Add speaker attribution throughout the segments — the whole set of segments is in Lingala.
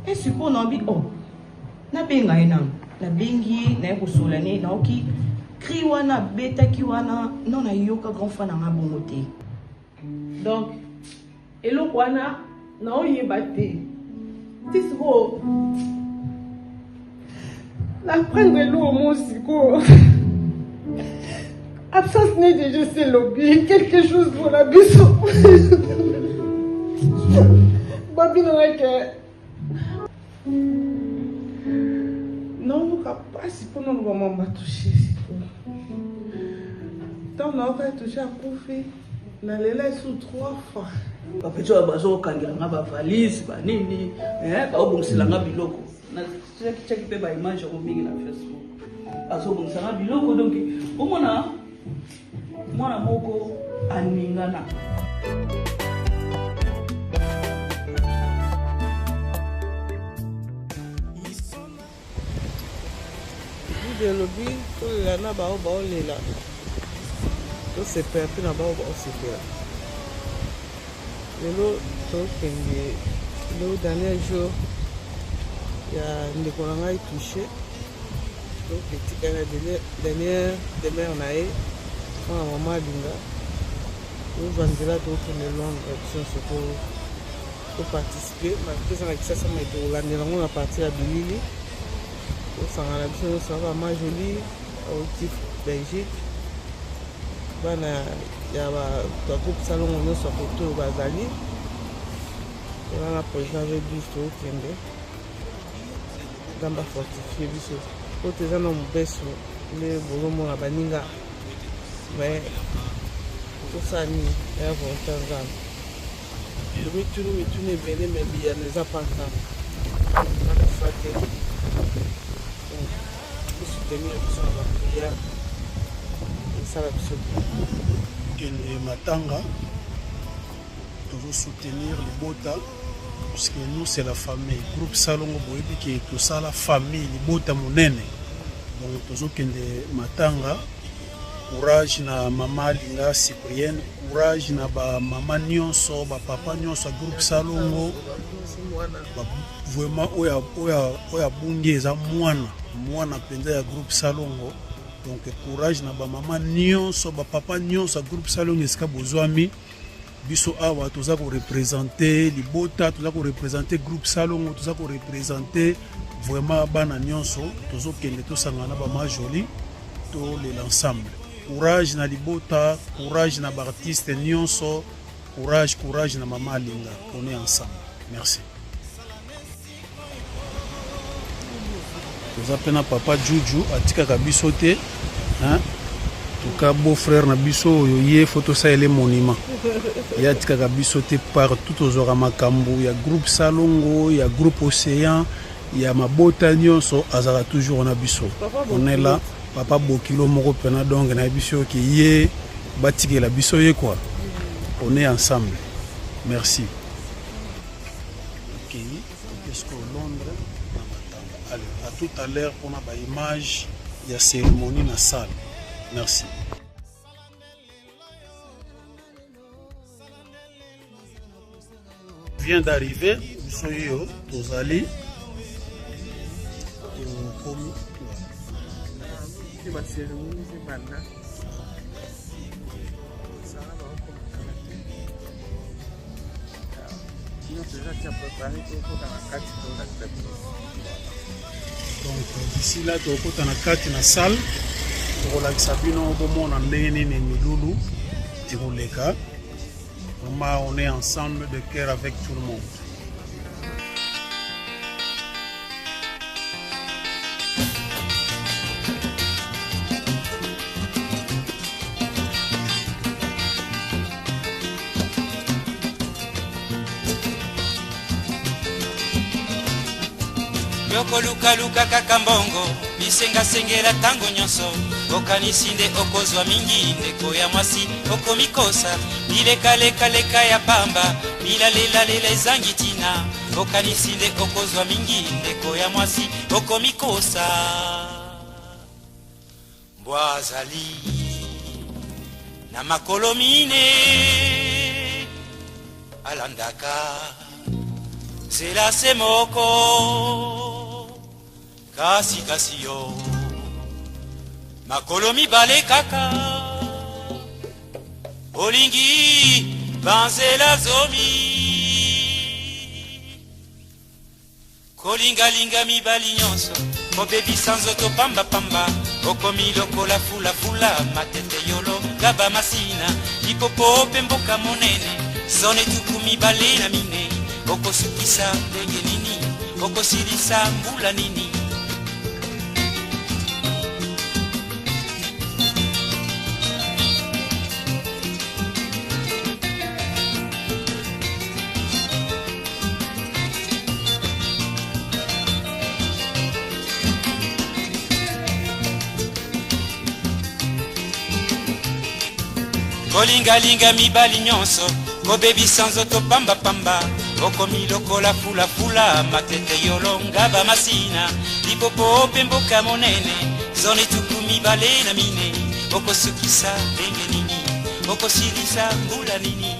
Speaker 1: Et suppose on dit oh na benga ina na bengi na kusolani na oki kriwana beta kiwana non na yoka grand fan na bongote.
Speaker 2: Donc eloko wana na oyeba te. Tisiko la prendre l'eau mon siko. Absence n'est déjà c'est lobby quelque chose pour la biso. Babi n'a que non pas si pour nous maman m'a touché siko. Tant on a touché à Koufi. Na lela sous 3 fois.
Speaker 3: Papa tu abazo kangiranga ba valise ba nini ba obongiselanga biloko na cheki pe ba image ko mingi na Facebook azo bongisanga biloko donc omona mwana moko aningana
Speaker 2: de lobby tout la na ba lela tout se perd na ba se perd. Le dernier jour, il y a une décoration touchée. Donc, la dernière demeure, on a maman Linga. Nous vendons là de Londres pour participer. Mais ça m'a été on a parti à Billy. Ça va vraiment joli au type Belgique. Il y a un groupe salon on sur photo bazali on a président avec biso kende gamba fortifié biso côté ça non beso les bolomo na baninga mais tout ça ni est volontaire le tout ne venait mais il y a les appartements on a fait pour soutenir ça va prière ça va biso
Speaker 4: et Matanga pour soutenir le Bota parce que nous c'est la famille groupe Salongo boyebi qui tout ça la famille le Bota monene donc toujours kende Matanga courage na maman Linga Cyprienne courage na ba maman nyonso ba papa nyonso groupe Salongo vraiment oya bungi eza mwana penza ya groupe Salongo. Donc courage na ba maman nyonso ba papa nyonso groupe Salongo esika bozwami biso awa toza ko représenter Libota toza ko représenter groupe Salongo toza ko représenter vraiment bana nyonso tozo kende to sangana ba majoli to l'ensemble courage na Libota courage na ba artiste nyonso courage na maman Linga on est ensemble merci. Toza pena papa Juju atika kabiso te hein tuka beau frère na biso yé photo ça ele monument ya atika kabiso te partout aux makambo ya groupe Salongo ya groupe Océan ya mabota nyonso azara toujours na biso on est là papa Bokilo moko pena donc na biso ki yé batike la biso yé quoi on est ensemble merci. OK qu'est-ce que Londres. Allez, à tout à l'heure pour la image, il y a cérémonie dans la salle. Merci. Vient d'arriver, vous soyez aux allées. Donc d'ici là tu as na kati na salle pour la sabino bomo na ndenge nini milulu tikoleka vraiment on est ensemble de cœur avec tout le monde.
Speaker 5: Yoko luka luka kakambongo bisenga sengela tango nyonso okanisi nde okozwa mingi ndeko ya mwasi okomikosa bileka ya pamba bilalela ezangi tina okanisi nde okozwa mingi ndeko ya mwasi okomikosa mbwazali na makolo mine alandaka Zela semoko kasi kasi yo makolo mibale kaka olingi banzela zomi kolingalinga mibali nyonso kobebisa nzoto pambapamba okomi lokola fulafula matete yolo ngaba masina lipopo mpe mboka monene zone tuku mibale na mine okosukisa ndenge nini okosilisa mbula nini kolingalinga mibali nyonso kobebisa nzoto pambapamba okomi lokola fulafula matete yolonga bamasina lipopo mpe mboka monene zone tuku mibale na mine okosukisa ndenge nini okosilisa mbula nini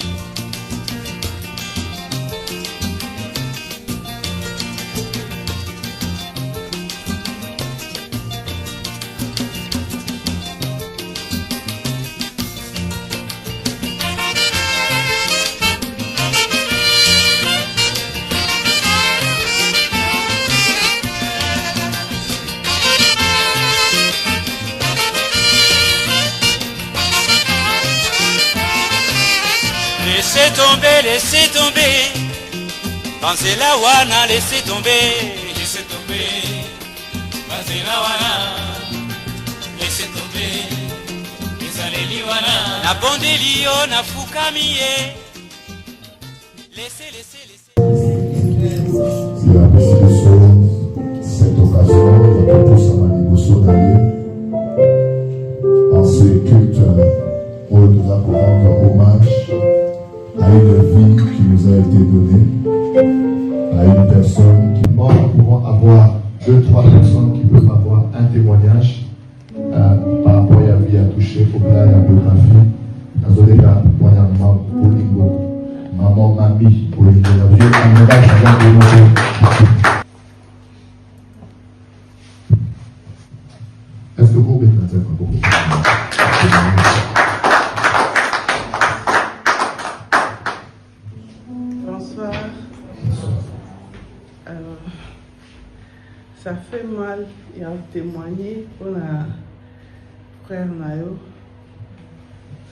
Speaker 5: Laissez tomber, Banzela wana, laissez tomber, Banzela wana, laissez tomber, Ezaleli wana, na bondeli yo na fukamiye, laissez.
Speaker 6: C'est la bénédiction, cette occasion, de tous à ma négociation d'aller en ce culte où nous allons rendre hommage à une vie qui nous a été donnée, à une personne qui nous pouvons avoir 2-3 personnes qui peuvent avoir un témoignage par rapport à la vie à toucher au plan de la biographie. Dans le cas, maman, mamie, pour les est-ce que vous pouvez faire beaucoup?
Speaker 2: Bonsoir. Ça fait mal et à témoigner pour la frère Nayo.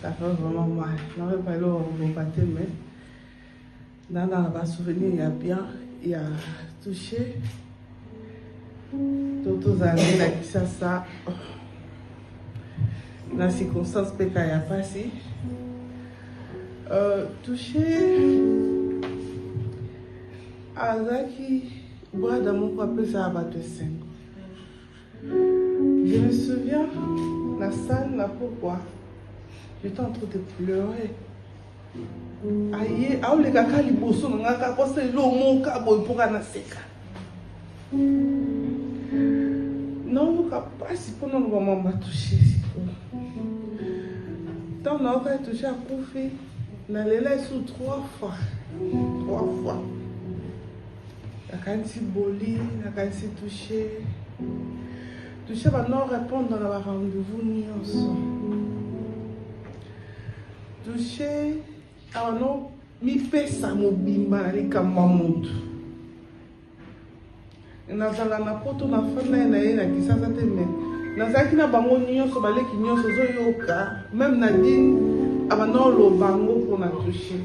Speaker 2: Ça fait vraiment mal. Je n'avais pas le rebattre, mais dans la souvenir, il y a bien, il y a touché. D'autres années, là, qui ça, dans les circonstances, il y a passé. Touché. Azaki, bois d'amour pour appeler ça à battre 5. Je me souviens, la salle, la pourquoi j'étais en train de pleurer. Aïe, aïe, les gars, les bossons, on a qu'à passer l'eau, mon cabo, pour un seka. Non, pas si pour nous, maman m'a touché. Tant on a touché à Koufi, on a les sous 3 fois. 3 fois. La quantité boli, la quantité touché. Touché va non répondre dans le rendez-vous ni ensemble. Touché, alors non, mi pesa mobimba na likamamoutou. Nazala na poto na fana na ye na kisasa te me. Nazaki na bango nyonso baleki nyonso zo yoka, même Nadine abano lo bango pour na toucher.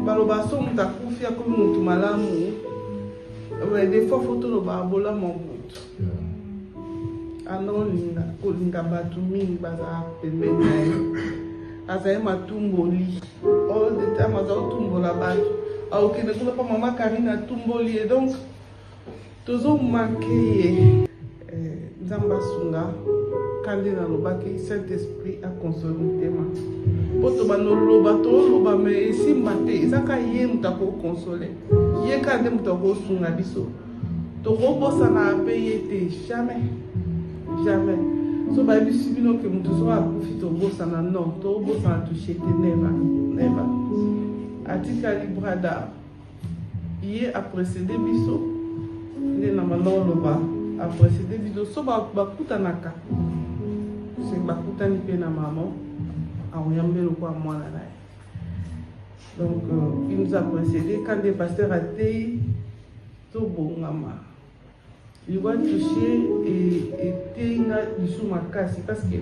Speaker 2: Baloba so muta kufia ko mutu malamu. Des fois photo lo babola mobutu. Ano linga ko linga batu mingi baza pembeni. Azaye matumboli. All the time azaye tumbola batu. Ok, ne pas maman Karine a tumboli et donc tous ont manqué Zamba Sunga Kandina Lobaki Saint-Esprit a consolé le thème. Poto no loba mais si maté Zaka yé mutako consoler. Yé kande mutako sunga biso. To robo ça n'a payé jamais. So ba biso bino ke mutu so a profite robo ça na non. To robo ça a touché never. atikali brada ye a précédé biso nde na malon loba a précédé biso so bakutanaka c'est bakutani pe na maman aoyambelo kwa mwana na ye. Donc il nous a précédé quand des pasteurs atei to bongama il va toucher et tenga biso makasi parce que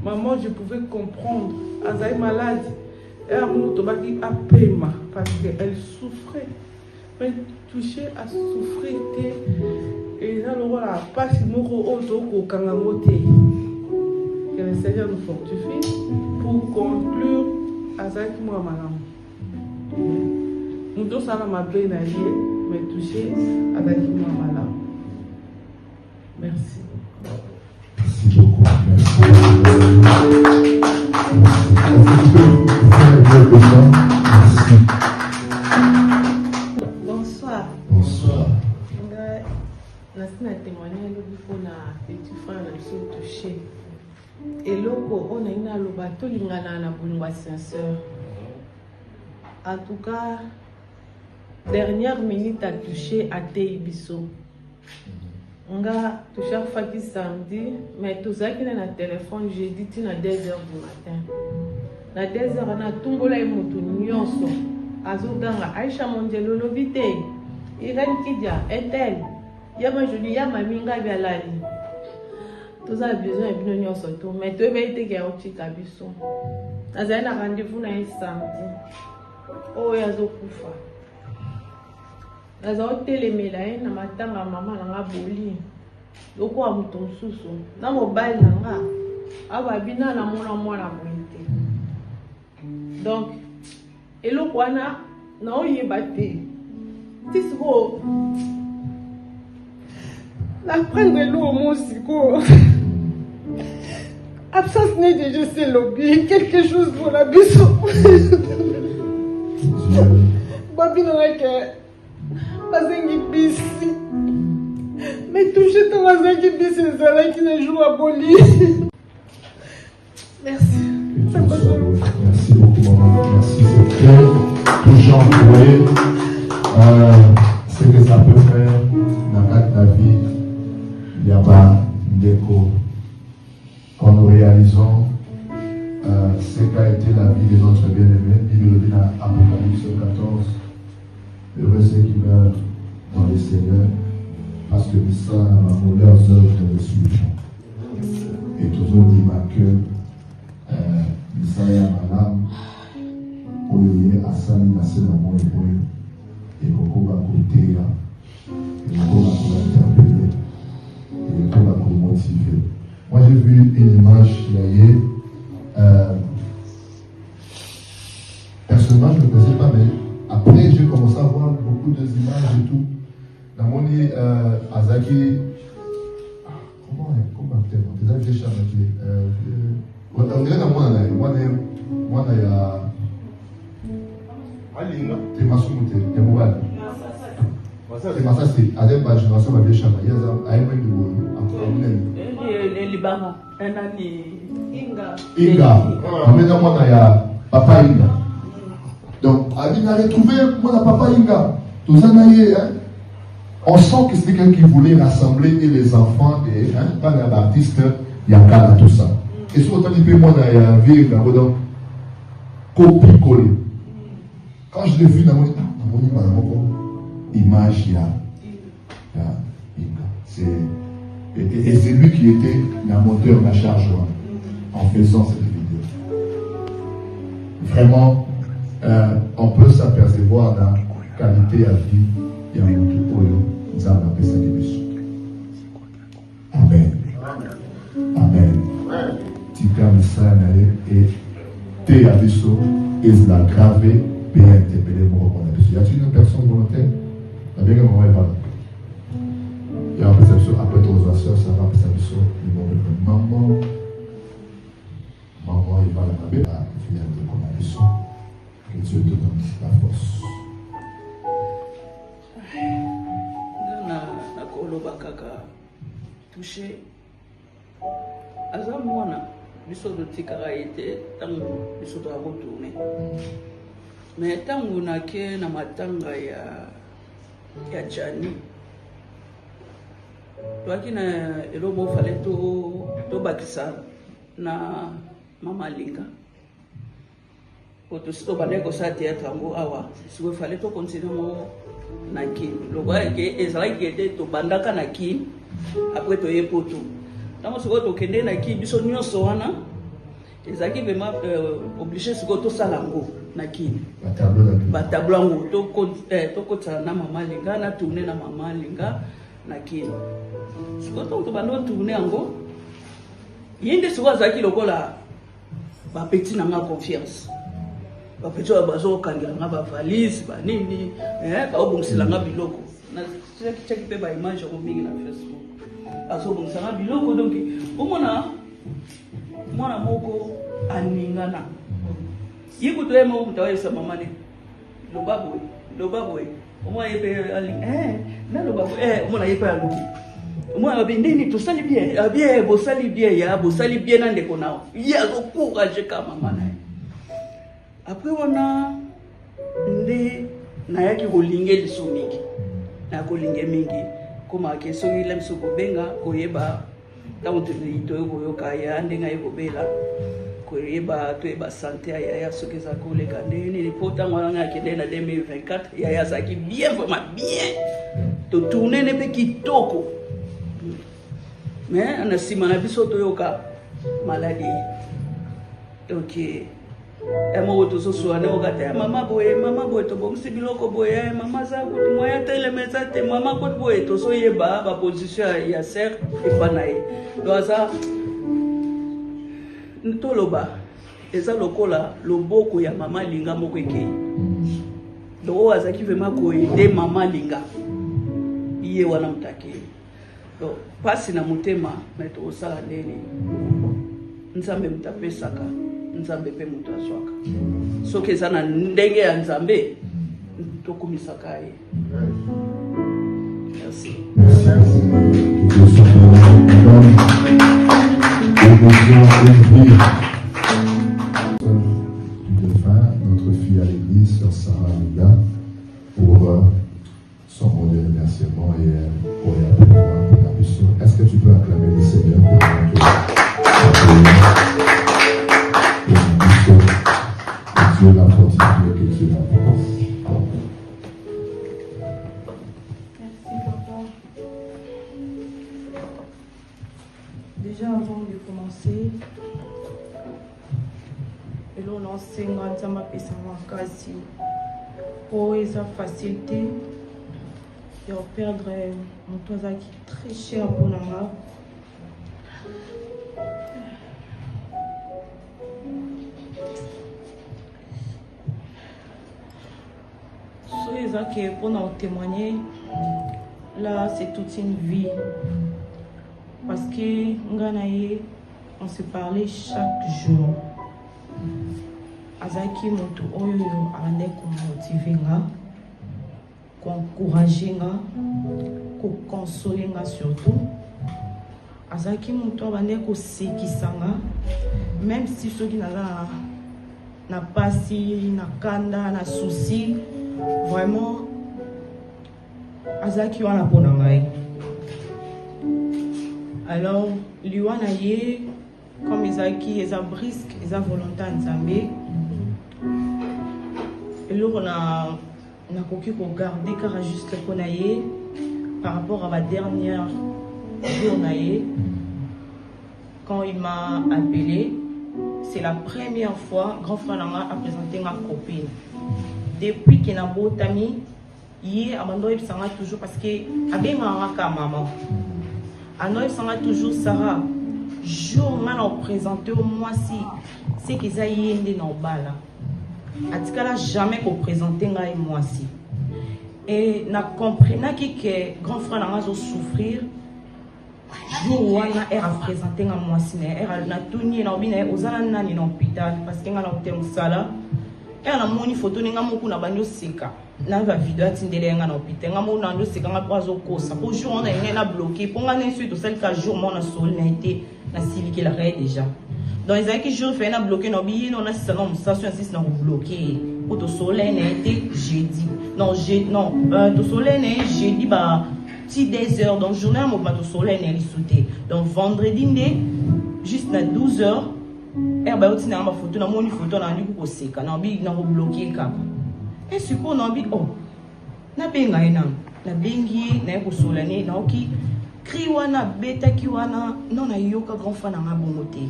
Speaker 2: maman je pouvais comprendre azai malade et à mon tobaki a pema parce qu'elle souffrait. Mais toucher à souffrir et là le voilà pas si moko auto ko kangamote. Que le Seigneur nous fortifie pour conclure azai ki moi malam. Nous tous allons m'appeler naïe mais toucher azai ki moi malam. Merci.
Speaker 6: Merci beaucoup. Merci.
Speaker 7: Bonsoir.
Speaker 6: Bonsoir.
Speaker 7: Merci de témoigner pour la petite frère de se toucher. Et loko on a une alobato lingana na bulwa sincère. En tout cas, dernière minute à toucher à Teibiso. On a touché à Faki samedi, mais tout ça qui est dans le téléphone, j'ai dit à 2h du matin. À 2h, on a tout le monde nyonso. Azoganga Aisha Mondialo Lobite. Irène Kidia, est-elle? Yama Jolie, Yama Minga Bialali. Tout ça a besoin de venir sur tout. Mais tu veux être un petit cabisso. Nous avons un rendez-vous dans un samedi. Oh, il y a des coups. Nous avons télémé là, nous avons maman dans la boli. Donc, on a un ton sous. Nous avons un mobile là. Aba bina na mona mona bonité. Donc, et le kwana na oyebate. Tisco. La prendre l'eau mon siko. Absence n'est déjà c'est lobby, quelque chose pour la biso. Babi n'a que bazengi bisi. Mais toucher ton bazengi bisi, c'est qui ne joue à boli. Merci.
Speaker 6: Merci beaucoup, maman. Merci, c'est très touchant. Vous voyez, ce que ça peut faire dans la vie. Il y a pas d'écho. Quand nous réalisons ce qu'a été la vie de notre bien-aimé, Bible dit dans Apocalypse 14, heureux ceux qui meurent dans le Seigneur, parce que ça a leurs œuvres de resurrection. Et toujours dit que Messiah Malam, Oyoye Asani Nasema Moyo Moyo, et Kokoba Koteya, et Kokoba Kointerpeller, et Kokoba Komotiver. Moi j'ai vu une image hier. Personnellement, je ne connaissais pas, mais après j'ai commencé à voir beaucoup d'images et tout. Dans mon Azaki, comment on j'ai chamaqué. On dirait dans mon année, moi, il y a. C'est ma soumouté, il y a Moual. C'est ma sassé, à des pages, je vais bien chamaqué. Il y a un peu de
Speaker 3: Libara, un ami.
Speaker 6: Inga. Maintenant, moi, il y a Papa Inga. Donc, il a retrouvé moi, Papa Inga. Tout ça, on sent que c'est quelqu'un qui voulait rassembler les enfants des artistes, il y a tout ça. Et sur autant de moi, il y a un vieux donc copie-coller. Quand je l'ai vu dans mon image, il y a et c'est lui qui était le moteur de la charge en faisant cette vidéo. Vraiment, on peut s'apercevoir dans la qualité à vie. Il y a un truc Amen. Amen. Tika Misanae et Te Abisso et la gravé PNTPD Moro. Y a-t-il une personne volontaire? La bien que maman est pas là. Il y a une perception après autorisation, ça va perception. Ils vont répondre maman. Maman, il va la graver à finir de comme Abisso. Que Dieu te donne la force.
Speaker 3: Nakoloba kaka touché aza mwana biso totikaka ete ntango biso toya kotourne Mais tant qu'on a que na matanga ya Jani, toi qui na elobo fallait to bakisa na Mama Linga. Pour to bande ko sa théâtre ngo awa, si vous fallait to continuer mo na kin. Le gars que Ezra qui était to bandaka na kin, après to yepoto. Dans ce to kende na kin biso nyonso wana. Ezaki vraiment obligé ce to salango na kin. Ba tablango to kota na Mama Linga na tourner na Mama Linga na kin. Ce to bando tourner ango. Yende so azaki lokola ba petit na nga confiance. Ba petit ba zo kangira nga ba valise ba nini ba obungsila nga biloko. Na check pe ba image ko mingi na Facebook. Aso obungsila nga biloko donc omona mwana moko aningana yiku to emo mutawesa mama ni lobabo omwa yepe ali na lobabo omona yepe aluki omwa bindini to sali bien bo sali bien ya bo sali bien na ndeko nao ya zo courage kama mama na après wana nde na yaki kolinge lisomiki na kolinge mingi koma keso ile msuko benga koyeba tango toyoka ya ndenga yekobela koyeba toyeba sante ya soki eza koleka ndeni po ntango wana nga akende na 2024 yaya azalaki bien vraiment bien totourne ne mpe kitoko mais na nsima na biso toyoka maladi donc moko tozosoane okata mama boye tobongisi biloko boye mama za kuti moya telemeza te mama kuti boye tozoyeba baposition ya ser epa na ye do aza ntoloba eza lokola loboko ya Mama Linga moko ekei do oyo azalaki vraimen koede Mama Linga ye wana mutake do pasi na motema me tokosala ndeni nzambe mutu apesaka nzambe pe mutu azwaka soki eza na ndenge ya nzambe tokumisaka ye. Merci.
Speaker 6: Notre fille à l'église, Sœur Sarah Linga, pour son mot de remerciement et pour la puissance. Est-ce que tu peux acclamer le Seigneur pour que Dieu l'a fortifié, que Dieu l'a fortifié.
Speaker 1: Merci papa. Déjà avant de commencer, et là on enseigne à ma makasi pour esa facilité de perdre mon toisa qui est très cher pour nous. Pour nous témoigner, là c'est toute une vie. Parce que on se parlait chaque jour. Azaki moto oyo ane motiver nga, encourager nga, consoler nga surtout. Azaki moto ane sekisa nga, même si ceux qui na pasi, na kanda, na souci, vraiment Azaki wana pona ngai. Alors liwana ye comme Ezaki eza brisque, eza volonté nzambe. Et là on a koki ko garder car juste pona ye par rapport à ma dernière journée quand il m'a appelé. C'est la première fois grand frère Nanga a présenté ma copine. Depuis qu'il n'a pas tami, il a toujours parce que avec ma maman, il s'en toujours Sarah. Jour mal présenté au mois si c'est qu'ils aient été dans le bas là. À ce cas-là, jamais qu'on présentait un mois si. Et n'a compris que grand frère n'a pas souffrir. Jour où elle a présenté un mois si, elle a tout nié dans l'hôpital parce qu'elle a été au sala. Elle a montré photo ninga moku na banyo sika. Na va vidéo atindele nga na hôpital. Nga mo na ndo sika nga poazo kosa. Pour jour on a une bloqué. Pour nga n'insulte celle qu'à jour mon a sol n'a été na civique la déjà. donc ezalaki jour feye na bloqué na obi yino na sisa na mosaso insiste na kobloqué po tosolola na ye te jeudi non tosolola na ye jeudi ba ti 10 heures donc journée ya mobima tosolola na ye lisu te donc vendredi nde juste na 12 heures ere bayoti na yamba foto namoni foto na andi kukoseka na obi na kobloqué kaka e sikoyo na obi oh nabenga ye nano nabengi ye na ye kosolola ne naoki cri wana betaki wana non nayoka grand frère nanga bongo te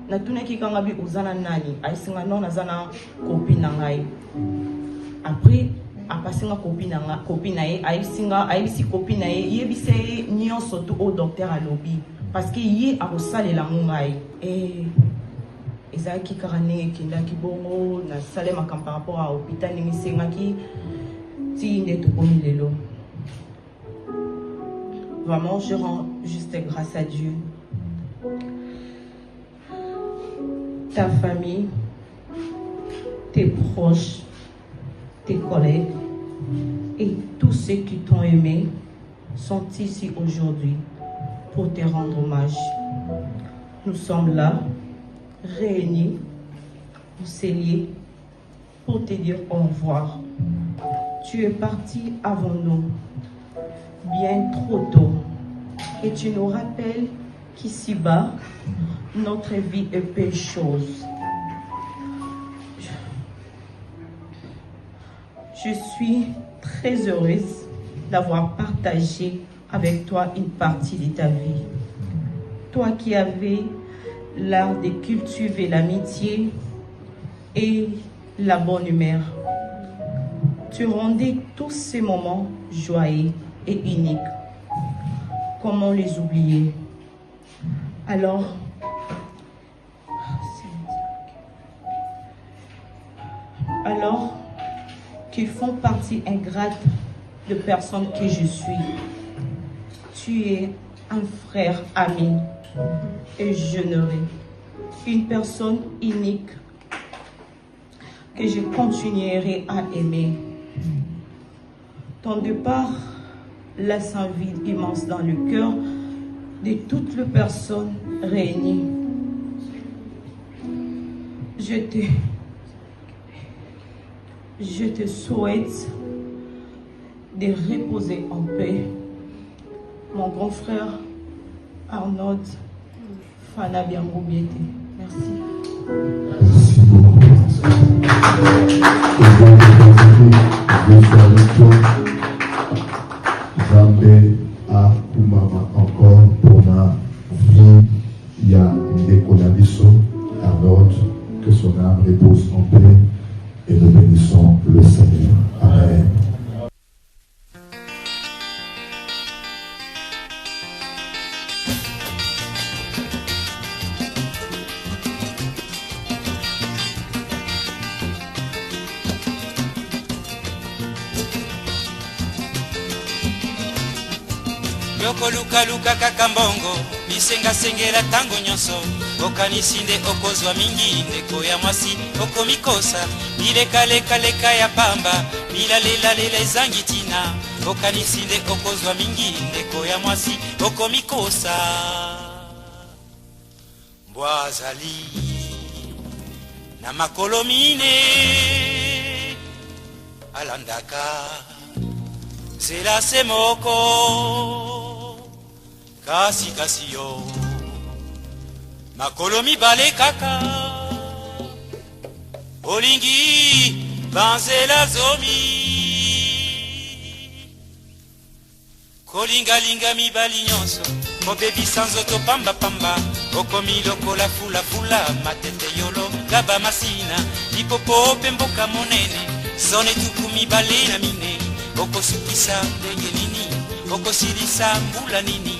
Speaker 1: natunaki kanga bi oza na nani ayisinga non naza na copine na ngai après apasinga copine na ye ayebisi copine na ye yebisa ye nyonso to o docteur alobi parce que ye akosalela ngo ngai ezalaki kaka ndenge ekendaki bongo nasalemaka par rapport à hôpital ndenge esengaki ti nde tokomi lelo. Vraiment, je rends juste grâce à Dieu. Ta famille, tes proches, tes collègues et tous ceux qui t'ont aimé sont ici aujourd'hui pour te rendre hommage. Nous sommes là, réunis, au cellier, pour te dire au revoir. Tu es parti avant nous, bien trop tôt, et tu nous rappelles qu'ici-bas, notre vie est peu de choses. Je suis très heureuse d'avoir partagé avec toi une partie de ta vie. Toi qui avais l'art de cultiver l'amitié et la bonne humeur. Tu rendais tous ces moments joyeux et uniques. Comment les oublier? Alors, qu'ils font partie ingrate de personnes que je suis. Tu es un frère ami et généreux, une personne unique que je continuerai à aimer. Ton départ laisse un vide immense dans le cœur de toutes les personnes réunies. Je te souhaite de reposer en paix. Mon grand frère Arnaud Fanabiamoubiete. Merci.
Speaker 6: Merci beaucoup. Jamais à Kumama encore pour ma vie. Il y a une déconabiso Arnaud, que son âme repose en paix et nous bénissons le Seigneur. Amen.
Speaker 5: Yoko luka luka kaka mbongo bisenga sengela tango nyonso okanisi nde okozwa mingi ndeko ya mwasi okomikosa bileka leka leka ya pamba bilalela lela ezangi tina okanisi nde okozwa mingi ndeko ya mwasi okomikosa mbwa azali na makolo mine alandaka zela se moko kasi kasi yo makolo mibale kaka olingi banzela zomi kolingalinga mibali nyonso kobebisa nzoto pambapamba okomi lokola fulafula matete yolo gaba masina lipopo pe mboka monene zone tuku mibale na mine okosukisa ndenge nini okosilisa mbula nini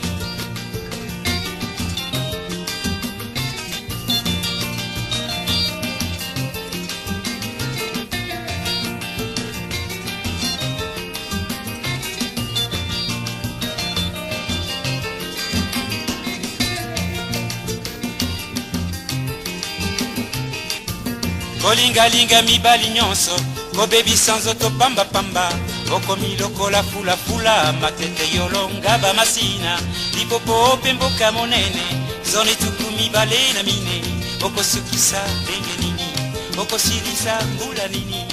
Speaker 5: kolingalinga mibali nyonso kobebisa nzoto pambapamba okomi lokola fulafula matete yolonga bamasina lipopo pe mboka monene zone tuku mibale na mine okosukisa ndenge nini, okosilisa mbula nini.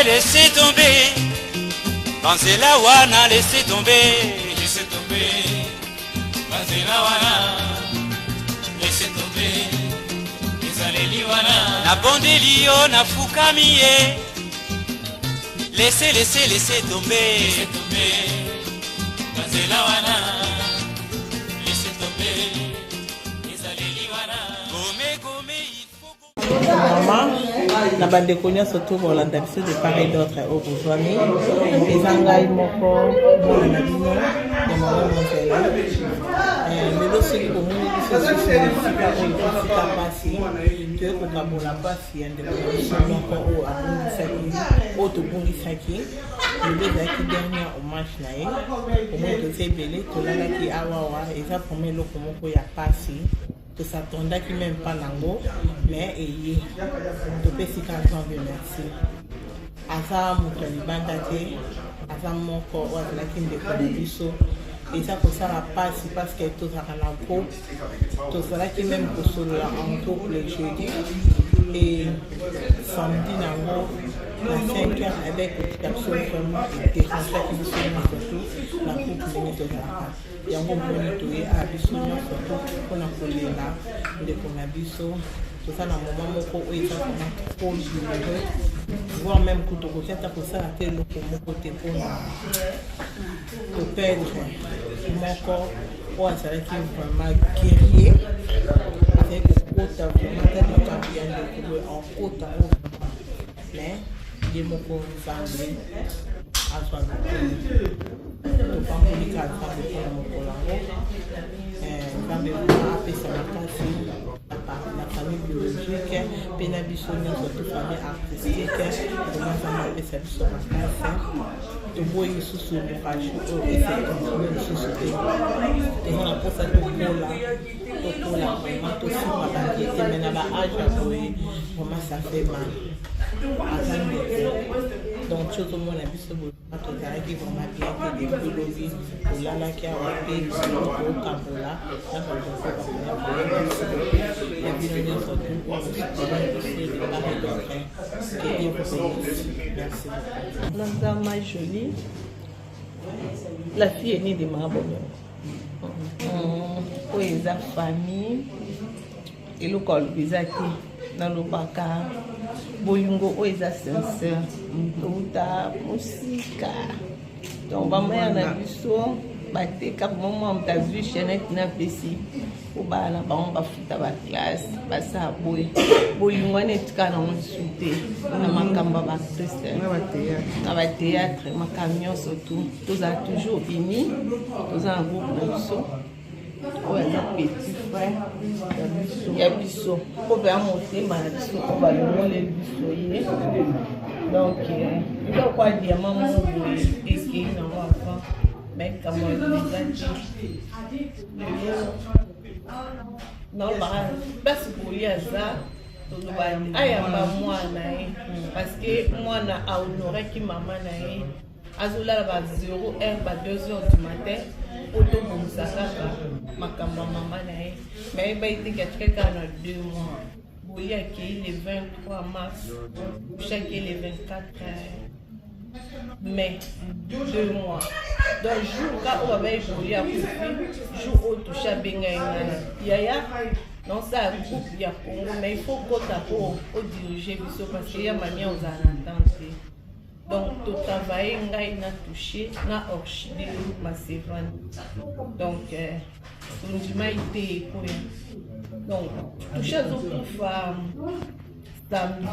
Speaker 5: Laissez tomber, Banzela wana, laissez tomber, Banzela wana, laissez tomber, ezaleli wana, na bondeli yo na fukami ye, laissez tomber, Banzela wana, laissez tomber, ezaleli wana, gome il faut
Speaker 2: maman na bandeko nyonso to bolanda biso de part et d'autre au bozwami eza ngai moko mwana na bino ya mama mozela lelo soki komoni biso susu esika oyo esika mpasi toye kokabola mpasi ya ndeko na biso moko oyo abungisaki oyo tobungisaki lelo ezalaki dernier hommage na ye omoi toza ebele tolalaki awawa eza premier eloko moko ya mpasi tosatondaki même pas nango mais eye topesika nzambe merci aza moto ya libanda te aza moko oyo azalaki ndeko na biso eza kosala mpasi parce que tozalaka na groupe tozalaki même kosolola en couple jeudi et samedi nango na 5h avec otika biso vraiment ederangeaki biso nyonso tu na couple ndenge tozalaka yango mponi toye a biso nyonso tu mpona kolela ndeko na biso toza na moma moko oyo eza vraiment trop douloureux voire même kutu koki ata kosala te eloko moko te mpona koperdre moko oyo azalaki vraiment guerrier azali kokota vraiment ta likambo ya ndeko boye enkota oyo mais ye moko nzambe azwa lokolo topambolika nzambe mpona mokolo yango nzambe apesa makasi na famille biologique mpe na biso nyonso to famille artistique oma nzambe apesa biso makasi toboyi lisusu morage oyo esekontinue lisusu te eza na mposa tokola vraiment tosimba bandiete me na baage ya boye vraiment ça fait mal aza ndeko donc ti ozomona biso boyema tozalaki vraiment bien te depuis lobi tolalaki awa mpe tokambola na bandeko bakoya koyeba biso ya bino nyonso merci
Speaker 7: Nazama Jolie, la fille est née de Marabonio. Oyo eza famille eloko alobezaki nalobaka bolingo oyo eza sincere outa mosika donc bamaya na biso bateka moma moto azwi chainete na pesi po bana na bango bafuta baklasse basala boye bolingo wana etika nango lisu te na makambo ya baactrice na bateatre makambo nyonso tu tozala toujours uni toza na groupe na biso oyo aza petit frère ya biso po mpe ya motema na biso po balongoleli biso ye donc eloko ya diama moko boye ekei nango avant mais kamwa eza te lelo nalobaka mpasi boye aza toloba ayamba mwana ye parce que mwana ahonoraki mama na ye azolala ba 0h ba 2h du matin po tobongisa kaka makambo ya mama na ye mais yeba eteki atikaki kaka na 2 mois boye akei le 23 mars chaque le 24 mai 2 mois donc jour ka oyo babai boye akufi jour oyo touche abengai ngana yaya non ça groupe ya Congo mais il faut kota po odirige biso parce que ya mamia ozala na tante donc totravaille ngai na touché na orchidée macévane donc tondima ite ekoya donc touché azokufa samedi,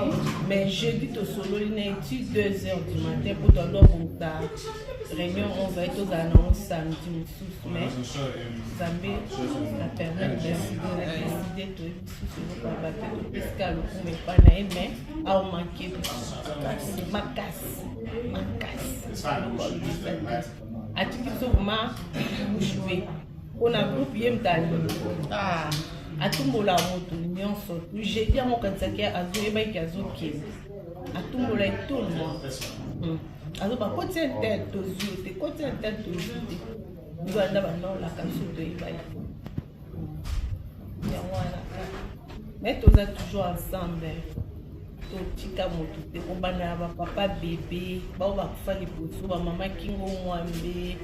Speaker 7: mais jeudi, tu solo, il est 2h du matin pour ton nom pour ta réunion. On va être aux annonces samedi, mais Zambé a permis de décider de mais à manquer ma casse. À tout ce on a groupe Yemtali. Ah. Atumbola moto nyonso jeudi ya mokanisaki azo yebaki azoke atumbola tout le monde azo ba koti intel tozwi te koti intel tozwi te banda banolaka biso toyebaki yango wana mais toza toujours ensemble totika moto te kobanda ya bapapa bebe bao bakufa liboso bamama kingo mwambe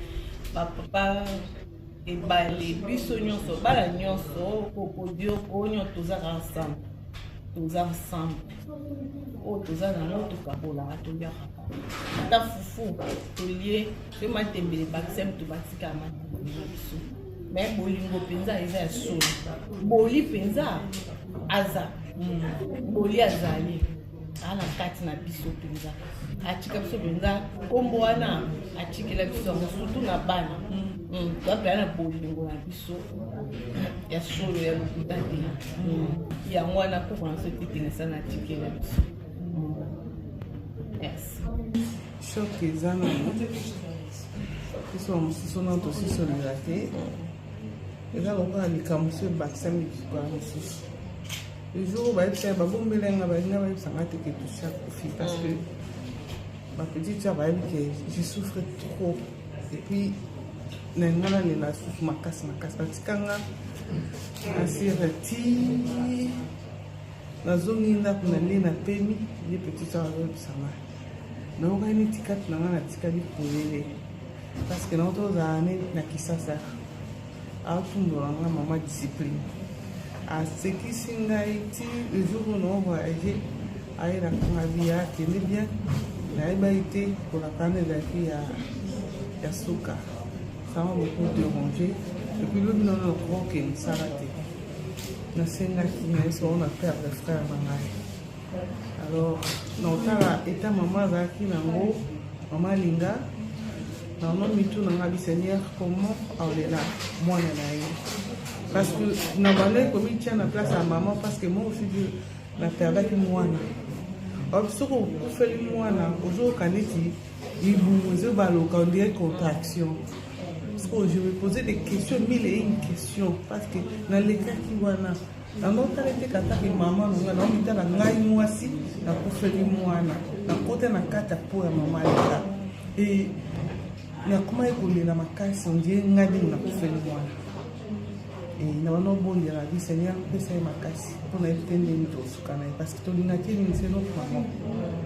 Speaker 7: bapapa ebale biso nyonso bala nyonso kokodio konyo tozaka ensemble oyo toza nango tokabolaka toyakaka ata fufu tolie pe matembele bakiseme tobatika matembele na biso me bolingo mpenza eza ya solo boli mpenza aza boli azali ana kati na biso mpenza atika biso mpenza nkombo wana atikela biso yango surtout na bana toapela na bolingo na biso ya solo ya lokuta te yango wana koko na so titenesa na atikela biso
Speaker 2: choc eza na biso mosusu na tosisolela te eza lokola likambo so ebakisa mibiko ya mosusu le jour bayebisa babombelenga balinga bayebisanga te ke touche akufi parce que ma petite soeur bayebi ke je souffre trop et puis nenga nalela susu makasi batikanga asirati nazongi ndako na nde napemi ye petite soeur azoyebisanga naokani neti kati nanga natikali polele parce que nango tozala ne na kisasa aotumbolanga mama discipline asekisi ngai ti le jour où nao voyage ayelakanga bia akende bien nayebaki te kolakana ezalaki ya suka ça m'a beaucoup dérangé et puis lobi nano nakokokende mosala te nasengaki nayeso ona perdre frère na ngai alors naotala eta mama azalaki nango mama linga nano mitu na ngai biseigneur comment aolela mwana na ye parce que na banda ekomi tia na place ya maman parce que moi aussi naperdaki mwana soki okufeli mwana ozoyoka neti libumu ezobaloka ondire contraction parce que je me posais des questions mille et une questions parce que nalekaki wana nanotala ete kataki mama nanga naomitala ngai mwasi nakufeli mwana nakota na kati ya po ya mama leka e nakomaki kolela makasi ondire ngai ndenge nakufeli mwana na wana obondela bi seigneur pesa ye makasi mpona ye te ndeni tosuka na ye parce que tolingaki elingi eloko mama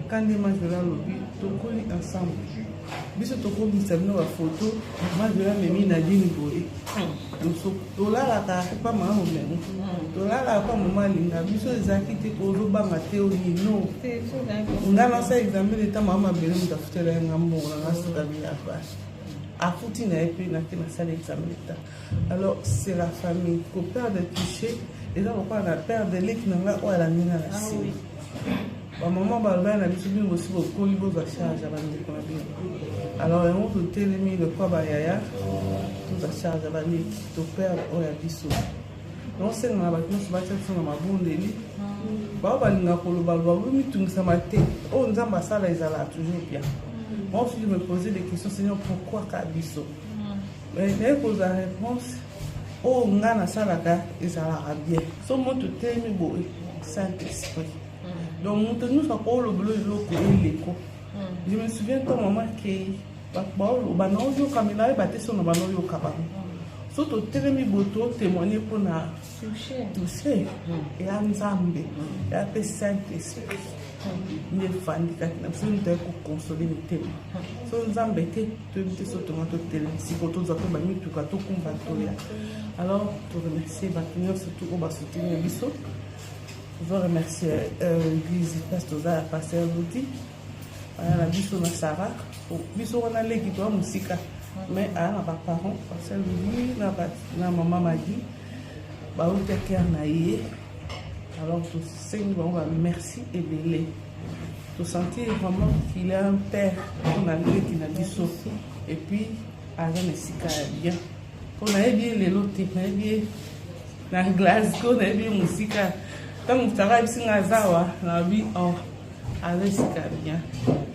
Speaker 2: kandi majola alobi tokoli ensemble biso tokobisa bino bafoto majola memi na dini boye tolalaka pa mama momemi tolalaka pa mama alinga biso ezalaki te tozobanga te onino nga nasa examen leta mama mabele moto afutela ye nga mbongo nanga suka bilaba afuti na ye mpe nake nasala examen leta alors c'est la famille ko perdre touché eza lokola na perdre leki na nga oyo alanginga na sili bamama balobaya na biso bino bosi bokoli bozwa charge ya bandeko na bino alors yango totelemi lokwa bayaya tozwa charge ya baleki toperdre oyo ya biso nosengana bato nyonso batia biso na mabondeli bao balingaka kolobaloba bomitungisama te oyo nzambe asala ezalaka toujours bien. Moi aussi, je me posais des questions, Seigneur, pourquoi Kabiso? Mais je pose la réponse, oh, on a ça là, et ça va bien. Ce mot te t'aime, Saint-Esprit. Donc, nous sommes pour le bleu, et l'écho. Je me souviens de maman qui surtout télémi boto témoigner pour na toucher et ensemble et après Saint-Esprit il est fandi quand nous sommes de consoler le thème so nzambe te te so tomato télé si poto za ko ba mi tuka to kumbato ya alors pour remercier Batinyo surtout au bas soutenir biso je veux remercier l'église pasteur pasteur Loti la biso na Sarah biso wana leki to musika mais à ma parents parce que lui na maman m'a dit ba uteke na ye Alors, on va merci et belé. Tout sentir vraiment qu'il a un père, on a vu qu'il a dit ça. Et puis, avant le sika bien. On a bien les lots, on a bien la glace, on a bien mon sika. Tant que tu as vu un zawa, on a vu en avec sika bien.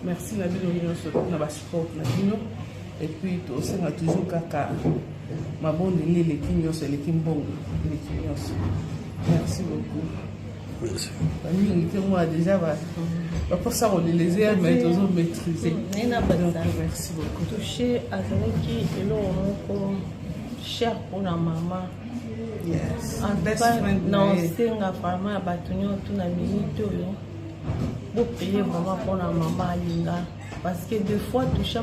Speaker 2: Merci Nabi Lorion sur la sport et puis tout ça a toujours caca. Ma bonne les quignos et les kimbong, les quignos. Merci beaucoup.
Speaker 4: Merci.
Speaker 2: Moi déjà, pour ça on les a mais toujours maîtrisés. Merci beaucoup.
Speaker 7: Touché à ce qui est là, cher pour la maman.
Speaker 2: Yes.
Speaker 7: En tout cas, non, c'est un vraiment à bâtonner tout la minute. Vous payez vraiment pour la maman Linga. Parce que des fois, touché à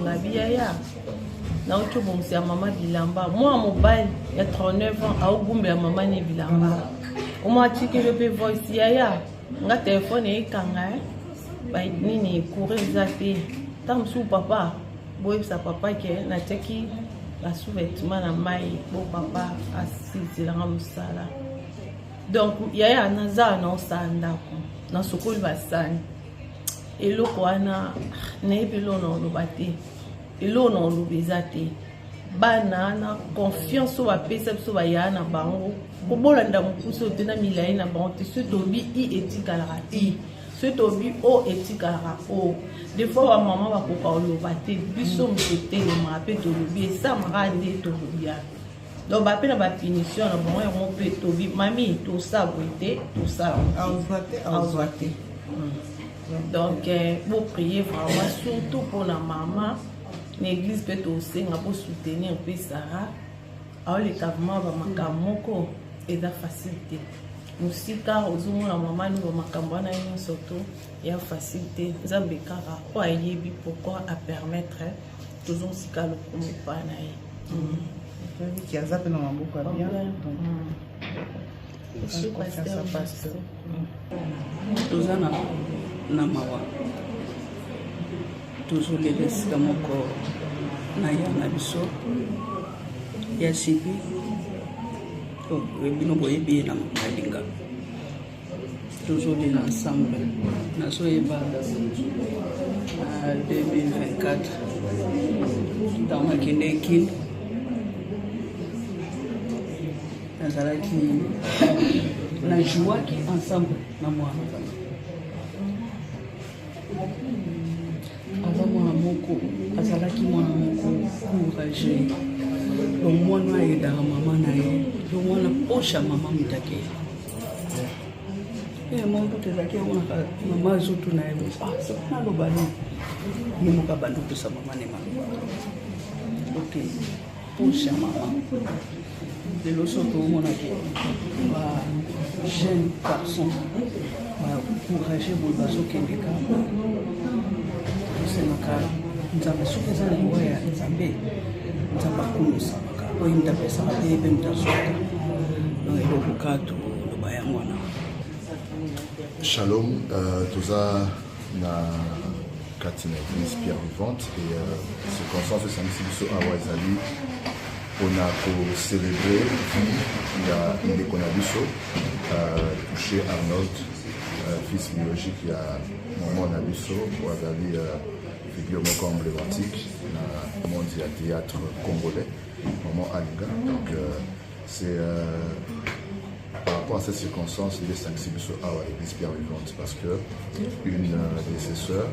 Speaker 7: la biaya. Na ucho bomsi ya maman bilamba. Moi, mon bail, il y a 39 ans, à Ogumbe, à maman ni bilamba. Au moins, tu que je peux voir ici, yaya. Nga téléphone est kanga, bah, nini, courir, zappé. Tant sous papa, boy, sa papa qui est, na teki, la sous-vêtement, na maille, bon papa, assis, la ramsala. Donc, yaya, naza, non, sanda, na sokol basan. Et l'eau, na, nebelo, non, le bâti. Et l'eau non l'obésité. Bana na confiance sur la paix, sur la yana bango. Pour bolanda mukuso tena milai na bango. Ce tobi I éthique à la I. Ce tobi O éthique à la O. Des fois ma maman va pouvoir le battre. Biso m'était le m'appelle tobi et ça m'a dit tobi. Donc bah peine ma finition na bango et on peut tobi. Mami tout ça goûter tout ça. Envoiter. Donc pour prier vraiment surtout pour la maman. L'église peut aussi soutenir un peu Sarah. Alors, le gouvernement va makamoko et la facilité. Nous si car aux hommes la maman nous va makambana une surtout et la facilité. Nous avons des cas à yebi pourquoi à permettre toujours si car le premier pas naï.
Speaker 2: Qui a zappé dans ma bouche bien.
Speaker 7: Je suis pasteur.
Speaker 3: Tozana namawa. Toujours les restes dans mon corps. Naya biso ya sipi. Oh, bino boye bien na malinga. Toujours les ensemble. Na so eba 2024 dans ma kineki. Nazalaki na jouaki ensemble na moi. Azalaki mwana moko courageux. Le mwana aidaka mama na ye. Le mwana posha mama mutake. Mon tout ezalaki amonaka mama azotu na ye. C'est pas le ballon. Ye moka bando posa mama ne maloba. Ok. Posha mama. De l'autre tomonaki ba jeune garçon ba courageux bo bazokendeka. C'est le cas. Nous avons suffisamment de voix à Zambé. Nous avons connu ça. Nous avons fait ça. Nous avons fait ça. Nous avons fait
Speaker 6: Shalom, toza na katina église Pierre Vivante et circonstance samedi biso awa ezali on a célébré il y a une éconabiso touché Arnold fils biologique il y a moment nabiso ou azali figure moko emblématique dans le monde du théâtre congolais moment Alinga donc c'est par rapport à cette circonstance, il est sanctionné à l'église Pierre Vivante parce que une de ses sœurs,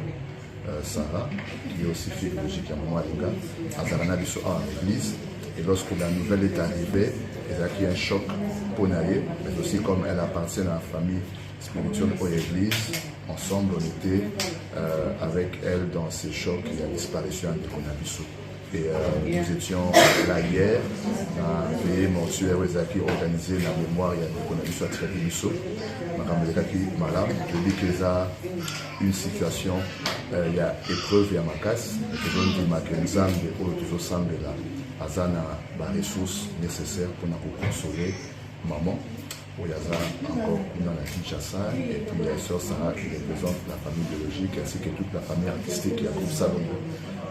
Speaker 6: Sarah, qui est aussi fille biologique à Maman Alinga, a Zarana Bisso à l'église. Et lorsque la nouvelle est arrivée, elle a eu un choc pour Naïe, mais aussi comme elle appartient à la famille spirituelle de l'église, ensemble on était avec elle dans ces chocs et la disparition de Konabiso. Et nous étions là hier, à la veillée mortuaire qui organisée la mémoire de Konabiso à Trébiso. Madame, je dis qu'il y a une situation, il y a épreuve et macasse, et je dis que nous avons des ensemble là, azana les ressources nécessaires pour nous consoler maman. Il y a encore une dans la Kinshasa, et puis il y a sœur Sarah qui représente la famille biologique ainsi que toute la famille artistique qui a groupe Salongo.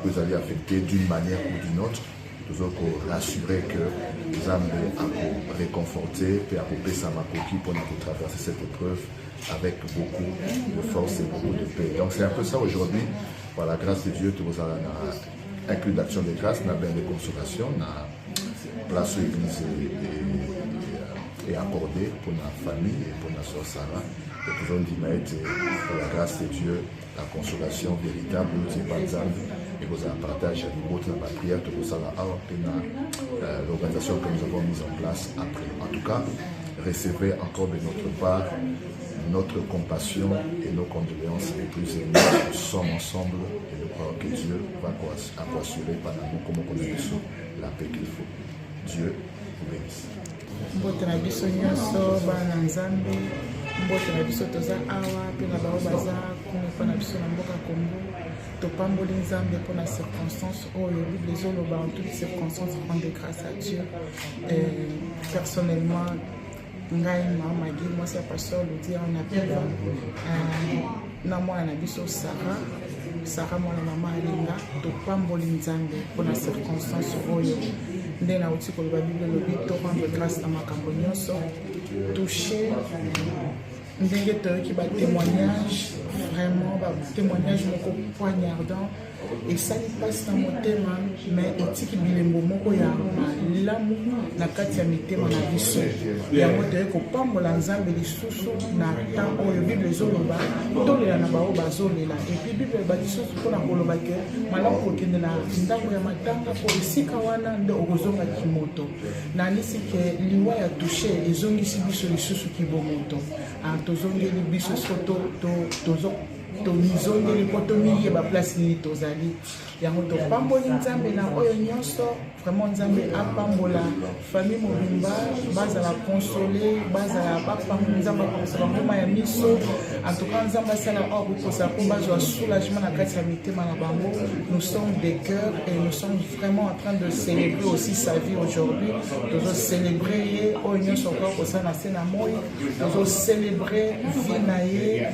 Speaker 6: Vous allez affecter d'une manière ou d'une autre. toujours rassurer que nous allons réconforter et accompagner Samakoki pour traverser cette épreuve avec beaucoup de force et beaucoup de paix. Donc c'est un peu ça aujourd'hui. Par la grâce de Dieu, nous avons inclus d'action de grâce, nous avons bien de consolation, nous avons place l'église et accordé pour notre famille et pour notre soeur Sarah. Et toujours dit, pour la grâce de Dieu, la consolation véritable, nous n'est pas et vous en partage à niveau de la prière, tout ça là, l'organisation que nous avons mise en place après. En tout cas, recevez encore de notre part notre compassion et nos condoléances les plus aimées. Nous sommes ensemble et nous croyons que Dieu va assurer par nous comme on connaît la paix qu'il faut. Dieu vous bénisse.
Speaker 8: Mbote na biso nyonso bana nzambe mbote na biso toza awa pe na bao baza kumpa na biso na mboka Congo topamboli nzambe pour la circonstance oyo Bible ezoloba en toutes circonstances rendre grâce à Dieu. Personnellement ngai mama gi moi c'est pasteur Lodi on appelle na mwana na biso Sarah mwana mama alinga topamboli nzambe pour la circonstance oyo nde na uti koloba Bible lobi to rendre grâce na makambo nyonso toucher ndenge toyoki ba témoignage vraiment ba témoignage moko poignardant esali mpasi na motema mais etiki bilembo moko ya malamu na kati ya mitema na biso yango toyei kopambola nzambe lisusu na temps oyo Bible ezoloba tolela na bao bazolela epuis Bible eba lisusu mpona koloba ke malamu kokende na ndako ya matanga po esika wana nde okozongaki moto na nisi ke liwa ya touche ezongisi biso lisusu kibomoto tozongeli biso soto tomizongeli po tomiyeba place nini tozali yango topamboli nzambe na oyo nyonso vraiment nzambe apambola famille mobimba bazala console bazala bapambola nzambe akokosa ngoma ya miso en tout cas nzambe asala oyo akokosa po bazwa soulagement na kati ya mitema na bango. Nous sommes des cœurs et nous sommes vraiment en train de célébrer aussi sa vie aujourd'hui. Tozo célébrer oyo nyonso akokosa na se na moi tozo célébrer vie na ye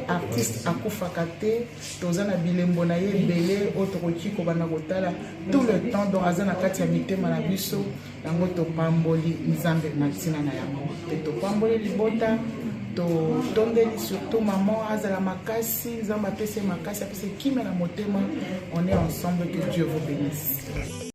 Speaker 8: artiste akufaka te toza na bilembo na ye ebele oyo tokoki kobanda kotala tout le temps donc aza na kati ya mitema na biso yango topamboli nzambe na ntina na yango te topamboli libota totondeli surtout maman azala makasi nzambe apesi makasi apesi kimia na motema. On est ensemble, que Dieu vous bénisse.